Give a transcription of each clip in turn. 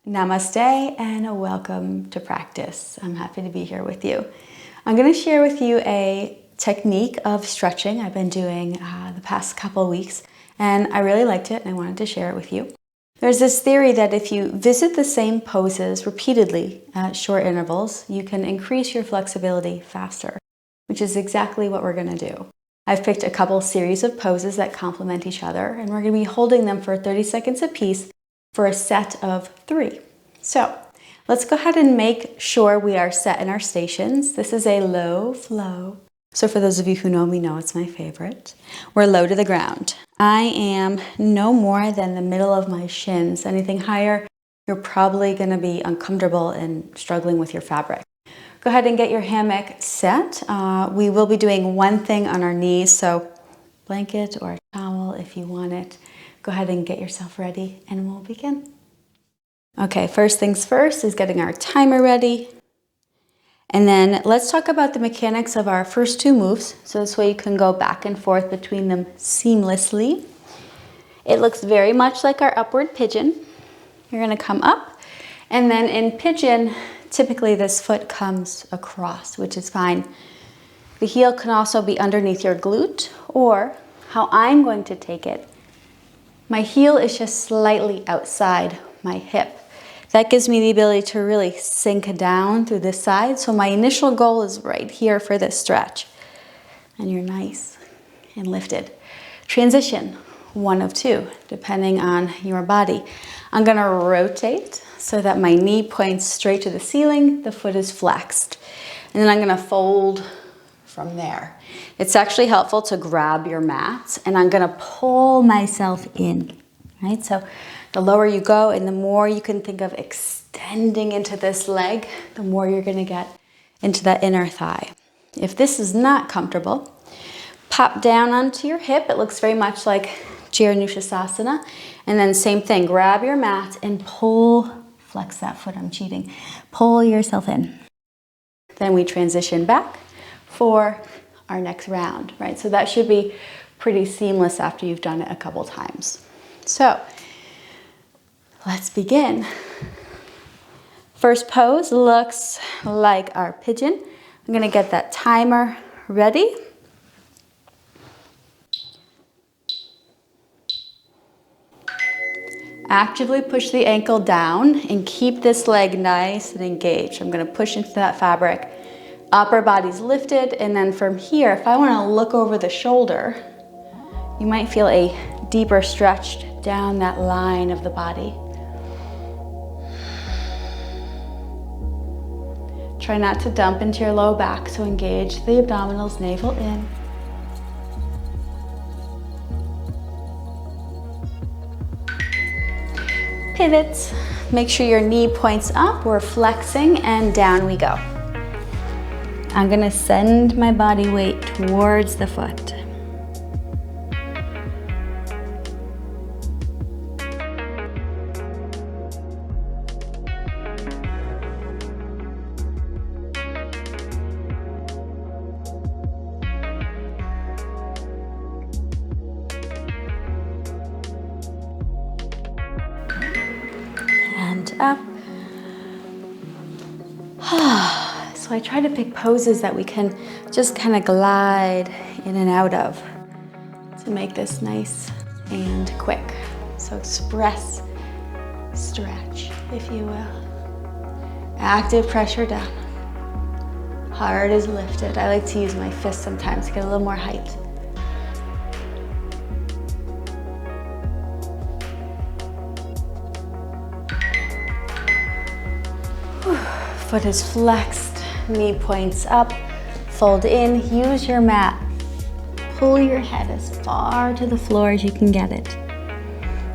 Namaste and welcome to practice. I'm happy to be here with you. I'm going to share with you a technique of stretching I've been doing the past couple of weeks, and I really liked it and I wanted to share it with you. There's this theory that if you visit the same poses repeatedly at short intervals, you can increase your flexibility faster, which is exactly what we're going to do. I've picked a couple series of poses that complement each other, and we're going to be holding them for 30 seconds apiece for a set of 3. So let's go ahead and make sure we are set in our stations. This is a low flow. So for those of you who know me know it's my favorite. We're low to the ground. I am no more than the middle of my shins. Anything higher, you're probably going to be uncomfortable and struggling with your fabric. Go ahead and get your hammock set. We will be doing one thing on our knees, so blanket or a towel if you want it. Go ahead and get yourself ready and we'll begin. Okay, first things first is getting our timer ready. And then let's talk about the mechanics of our first 2 moves, so this way you can go back and forth between them seamlessly. It looks very much like our upward pigeon. You're going to come up, and then in pigeon, typically this foot comes across, which is fine. The heel can also be underneath your glute, or how I'm going to take it, my heel is just slightly outside my hip. That gives me the ability to really sink down through this side. So my initial goal is right here for this stretch. And you're nice and lifted. Transition, 1 of 2, depending on your body. I'm gonna rotate so that my knee points straight to the ceiling, the foot is flexed. And then I'm gonna fold from there. It's actually helpful to grab your mat, and I'm gonna pull myself in, right? So the lower you go and the more you can think of extending into this leg, the more you're gonna get into that inner thigh. If this is not comfortable, pop down onto your hip. It looks very much like Jiranusasana. And then same thing, grab your mat and pull, flex that foot, I'm cheating. Pull yourself in. Then we transition back for our next round, right? So that should be pretty seamless after you've done it a couple times. So let's begin. First pose looks like our pigeon. I'm gonna get that timer ready. Actively push the ankle down and keep this leg nice and engaged. I'm gonna push into that fabric. Upper body's lifted, and then from here, if I wanna look over the shoulder, you might feel a deeper stretch down that line of the body. Try not to dump into your low back, so engage the abdominals, navel in. Pivot, make sure your knee points up, we're flexing, and down we go. I'm gonna send my body weight towards the foot. And up. So I try to pick poses that we can just kind of glide in and out of to make this nice and quick. So express, stretch, if you will. Active pressure down. Heart is lifted. I like to use my fist sometimes to get a little more height. Foot is flexed, knee points up, fold in, use your mat. Pull your head as far to the floor as you can get it.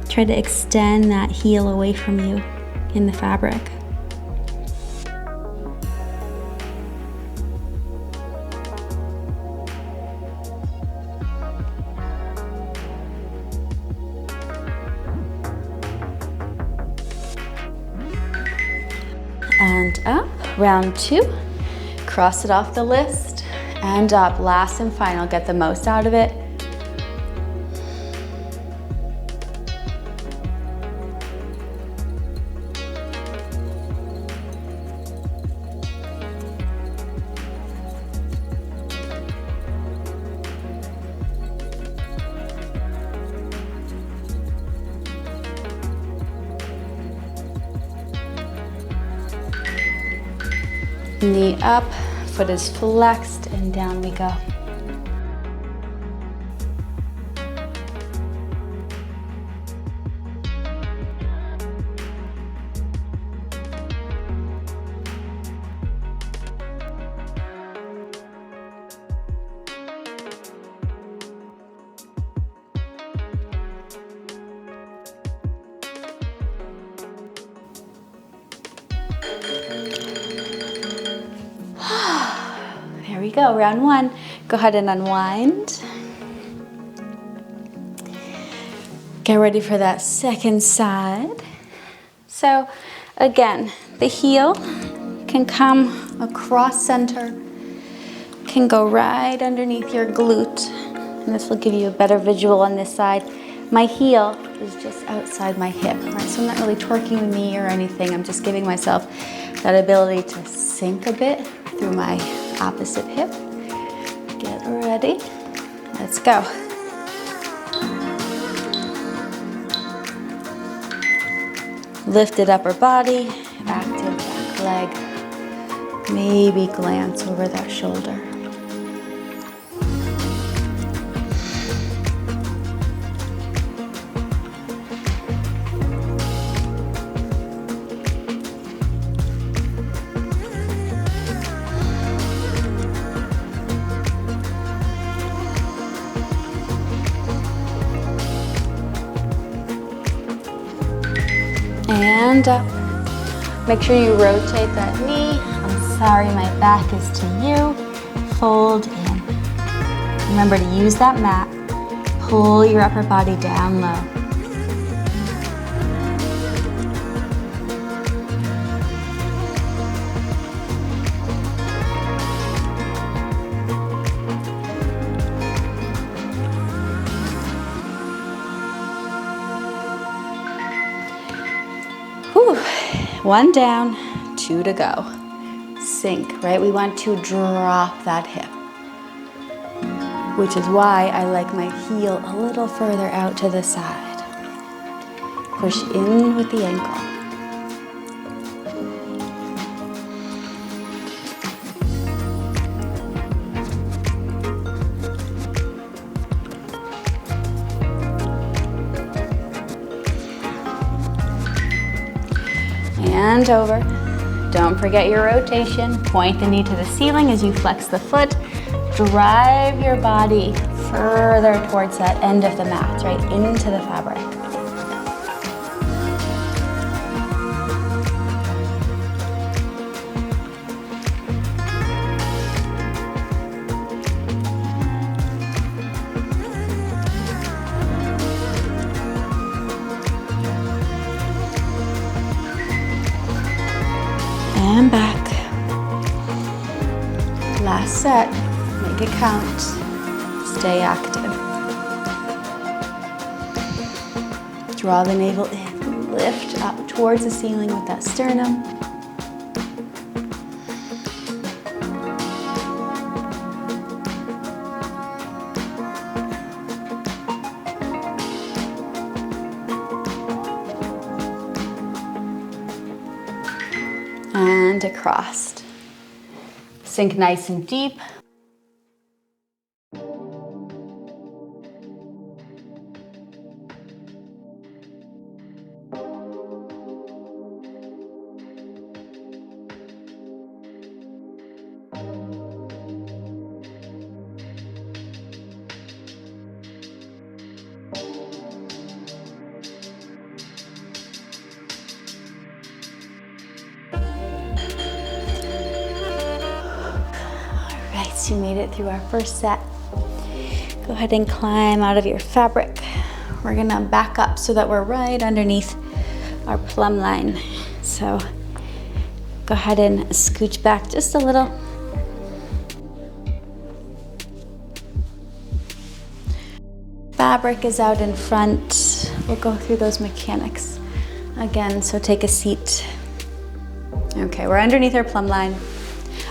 Try to extend that heel away from you in the fabric. And up, round 2, cross it off the list, and up, last and final, get the most out of it. Knee up, foot is flexed, and down we go. There we go, round one. Go ahead and unwind. Get ready for that second side. So again, the heel can come across center, can go right underneath your glute, and this will give you a better visual on this side. My heel is just outside my hip, right? So I'm not really torquing the knee or anything. I'm just giving myself that ability to sink a bit through my opposite hip. Get ready. Let's go. Lifted upper body, active back leg. Maybe glance over that shoulder. And up. Make sure you rotate that knee. I'm sorry, my back is to you. Fold in. Remember to use that mat. Pull your upper body down low. Whew. One down, two to go. Sink, right? We want to drop that hip, which is why I like my heel a little further out to the side. Push in with the ankle. And over. Don't forget your rotation. Point the knee to the ceiling as you flex the foot. Drive your body further towards that end of the mat, right into the fabric. And back. Last set. Make it count. Stay active. Draw the navel in. Lift up towards the ceiling with that sternum. And across. Sink nice and deep. You made it through our first set. Go ahead and climb out of your fabric. We're gonna back up so that we're right underneath our plumb line. So go ahead and scooch back just a little. Fabric is out in front. We'll go through those mechanics again, so take a seat. Okay, we're underneath our plumb line.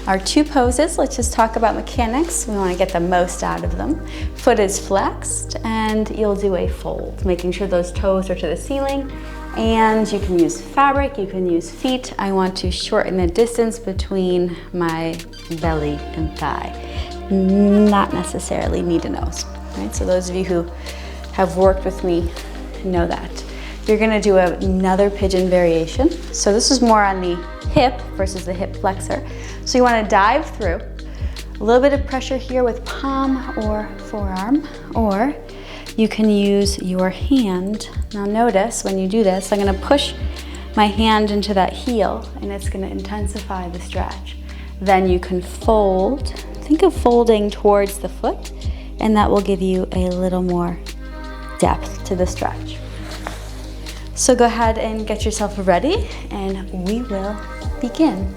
Our two poses, let's just talk about mechanics. We want to get the most out of them. Foot is flexed and you'll do a fold, making sure those toes are to the ceiling. And you can use fabric, you can use feet. I want to shorten the distance between my belly and thigh. Not necessarily knee to nose, right? So those of you who have worked with me know that. You're gonna do another pigeon variation. So this is more on the hip versus the hip flexor. So you wanna dive through. A little bit of pressure here with palm or forearm, or you can use your hand. Now notice when you do this, I'm gonna push my hand into that heel and it's gonna intensify the stretch. Then you can fold. Think of folding towards the foot, and that will give you a little more depth to the stretch. So go ahead and get yourself ready and we will begin.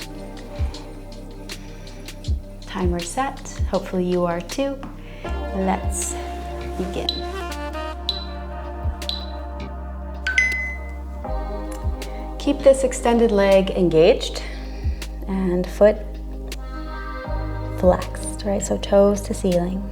Timer set, hopefully you are too. Let's begin. Keep this extended leg engaged and foot flexed, right? So toes to ceiling.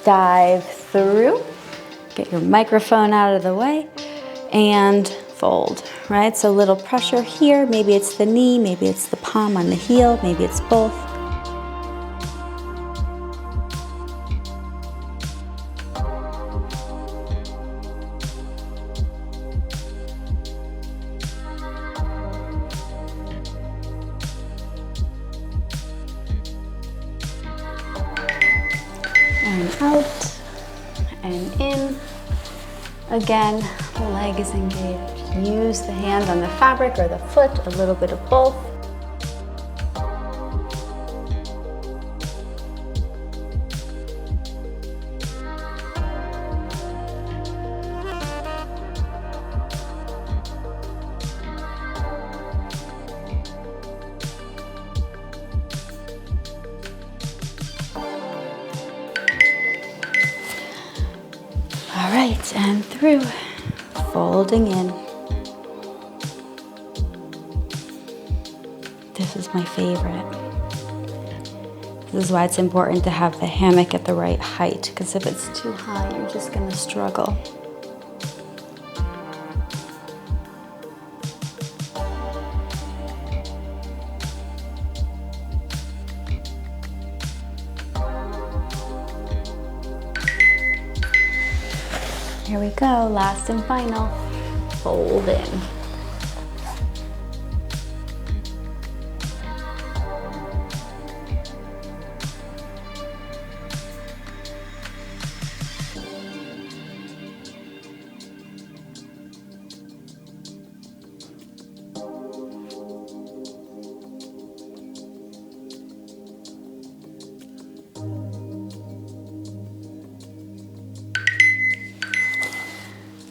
Dive through, get your microphone out of the way, and fold, right? So little pressure here, maybe it's the knee, maybe it's the palm on the heel, maybe it's both. And out and in. Again, the leg is engaged. Use the hand on the fabric or the foot, a little bit of both. All right, and through, folding in. This is my favorite. This is why it's important to have the hammock at the right height, because if it's too high, you're just gonna struggle. Here we go, last and final. Fold in.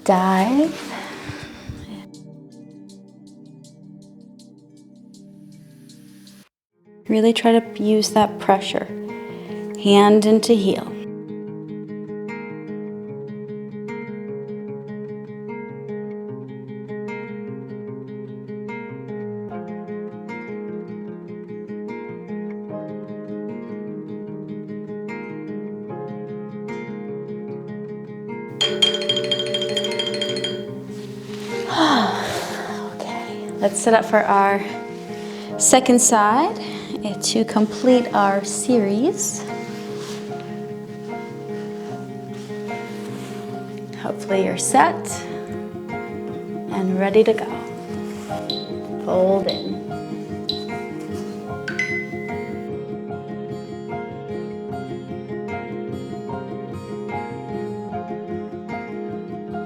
Dive. Really try to use that pressure. Hand into heel. Let's set up for our second side to complete our series. Hopefully you're set and ready to go. Fold in.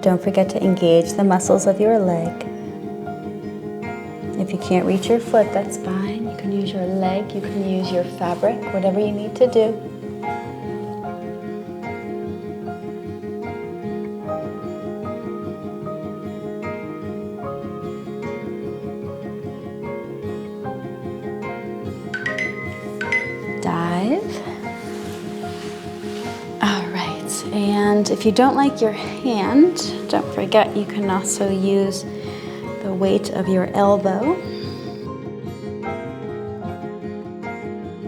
Don't forget to engage the muscles of your leg. If you can't reach your foot, that's fine. You can use your leg, you can use your fabric, whatever you need to do. dive. All right, and if you don't like your hand, don't forget you can also use the weight of your elbow.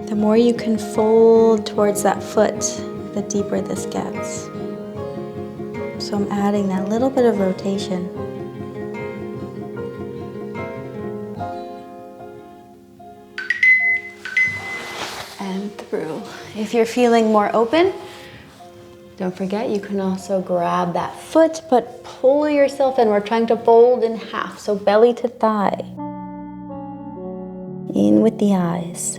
The more you can fold towards that foot, the deeper this gets. So I'm adding that little bit of rotation. And through. If you're feeling more open, don't forget you can also grab that foot, but pull yourself in. We're trying to fold in half, so belly to thigh. In with the eyes.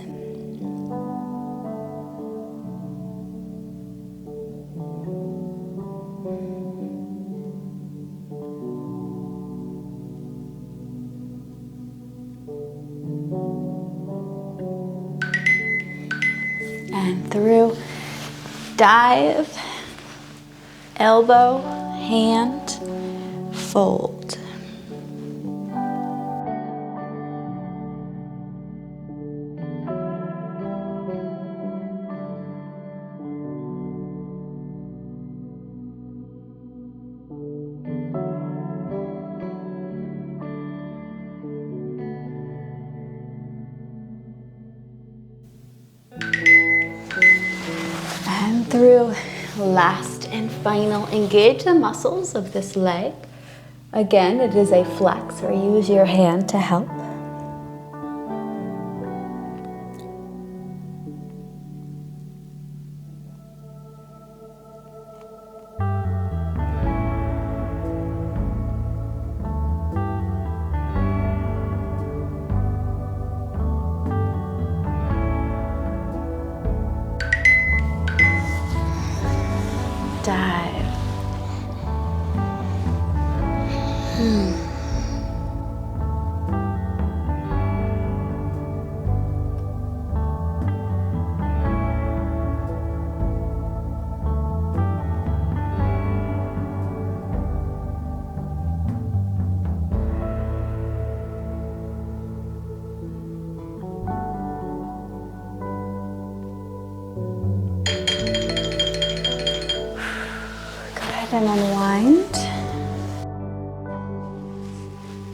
And through. Dive, elbow, hand, fold. And through. Last and final, engage the muscles of this leg. Again, it is a flex, or use your hand to help. Dive. And unwind.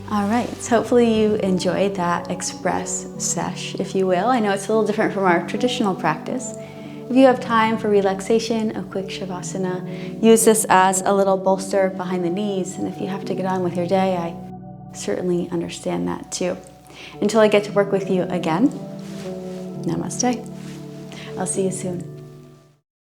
All right, so hopefully you enjoyed that express sesh, if you will. I know it's a little different from our traditional practice. If you have time for relaxation, a quick shavasana, use this as a little bolster behind the knees. And if you have to get on with your day, I certainly understand that too. Until I get to work with you again, namaste. I'll see you soon.